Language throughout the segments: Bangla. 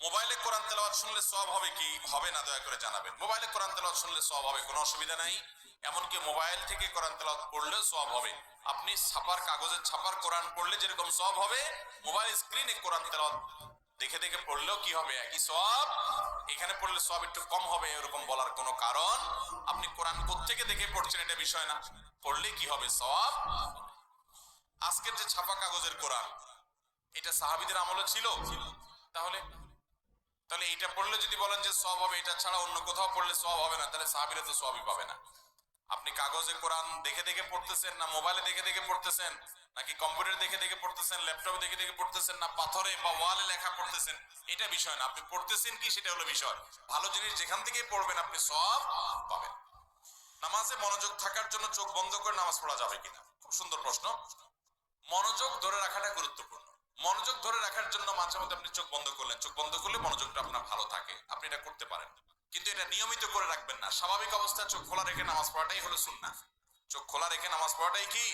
মোবাইলে কোরআন তেলাওয়াত শুনলে সওয়াব হবে কি হবে না দয়া করে জানাবেন। মোবাইলে কোরআন তেলাওয়াত শুনলে সওয়াব হবে, কোনো অসুবিধা নাই। এমনকি মোবাইল থেকে কোরআন তেলাওয়াত পড়লেও সওয়াব হবে। আপনি ছাপার কাগজের ছাপার কোরআন পড়লে যেরকম সওয়াব হবে, মোবাইল স্ক্রিনে কোরআন তেলাওয়াত দেখে দেখে পড়লেও কি হবে, একই সওয়াব। এখানে পড়লে সওয়াব একটু কম হবে এরকম বলার কোনো কারণ, আপনি কোরআন কোত্থেকে দেখে পড়ছেন এটা বিষয় না, পড়লে কি হবে সওয়াব। আজকের যে ছাপা কাগজের কোরআন, এটা সাহাবীদের আমলে ছিল। তাহলে তাহলে এটা পড়লে যদি বলেন যে সওয়াব হবে, এটা ছাড়া অন্য কোথাও পড়লে সওয়াব হবে না, তাহলে সাহাবীরা তো সওয়াবই পাবে না। আপনি কাগজে কোরআন দেখে দেখে পড়তেছেন, না মোবাইলে দেখে দেখে পড়তেছেন, নাকি কম্পিউটারে দেখে দেখে পড়তেছেন, ল্যাপটপে দেখে দেখে পড়তেছেন, না পাথরে বা ওয়ালে লেখা পড়তেছেন, এটা বিষয় না। আপনি পড়তেছেন কি সেটা হলো বিষয়। ভালো জিনিস যেখান থেকেই পড়বেন আপনি সওয়াব পাবেন। নামাজে মনোযোগ থাকার জন্য চোখ বন্ধ করে নামাজ পড়া যাবে কিনা? খুব সুন্দর প্রশ্ন। মনোযোগ ধরে রাখাটা গুরুত্বপূর্ণ। মনোযোগ ধরে রাখার জন্য মাঝে মধ্যে আপনি চোখ বন্ধ করলেন, চোখ বন্ধ করলে মনোযোগটা আপনার ভালো থাকে, আপনি এটা করতে পারেন। কিন্তু এটা নিয়মিত করে রাখবেন না। স্বাভাবিক অবস্থায় চোখ খোলা রেখে নামাজ পড়াটাই হলো সুন্নাহ। চোখ খোলা রেখে নামাজ পড়াটাই কি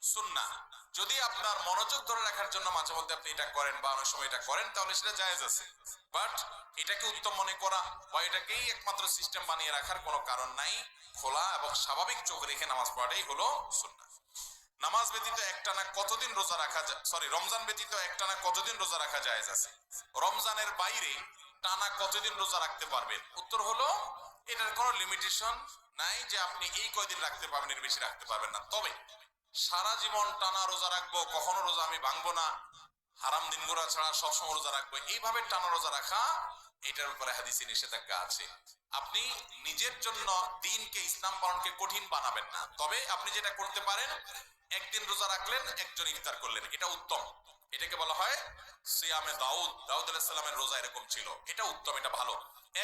সুন্নাহ। যদি আপনার মনোযোগ ধরে রাখার জন্য মাঝে মধ্যে আপনি এটা করেন বা অনেক সময় এটা করেন, তাহলে সেটা জায়েজ আছে। বাট এটাকে উত্তম মনে করা বা এটাকেই একমাত্র সিস্টেম বানিয়ে রাখার কোনো কারণ নাই। খোলা এবং স্বাভাবিক চোখ রেখে নামাজ পড়াটাই হলো সুন্নাহ। নামাজ ব্যতীত একটানা কতদিন রোজা রাখা যায়, রমজান ব্যতীত একটানা কতদিন রোজা রাখা জায়েজ আছে? রমজানের বাইরে টানা কতদিন রোজা রাখতে পারবেন? উত্তর হলো এটার কোনো লিমিটেশন নাই যে আপনি এই কয়দিন রাখতে পারবেন, এর বেশি রাখতে পারবেন না। তবে সারা জীবন টানা রোজা রাখবো, কখনো রোজা আমি ভাঙবো না, হারাম দিনগুলো ছাড়া সবসময় রোজা রাখবো, এইভাবে টানা রোজা রাখা, এটার উপরে হাদিসে নিষেধাজ্ঞা আছে। আপনি নিজের জন্য দিনকে, ইসলাম পালনকে কঠিন বানাবেন না। তবে আপনি যেটা করতে পারেন, একদিন রোজা রাখলেন, একজন ইফতার করলেন, এটা উত্তম। এটাকে বলা হয় সিয়ামে দাউদ। দাউদ আলাইহিস সালামের রোজা এরকম ছিল, এটা উত্তম, এটা ভালো।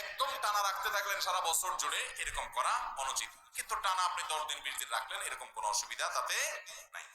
একদম টানা রাখতে থাকলেন সারা বছর জুড়ে, এরকম করা অনুচিত। কিন্তু টানা আপনি 10 দিন 20 দিন রাখলেন, এরকম কোনো অসুবিধা তাতে নাই।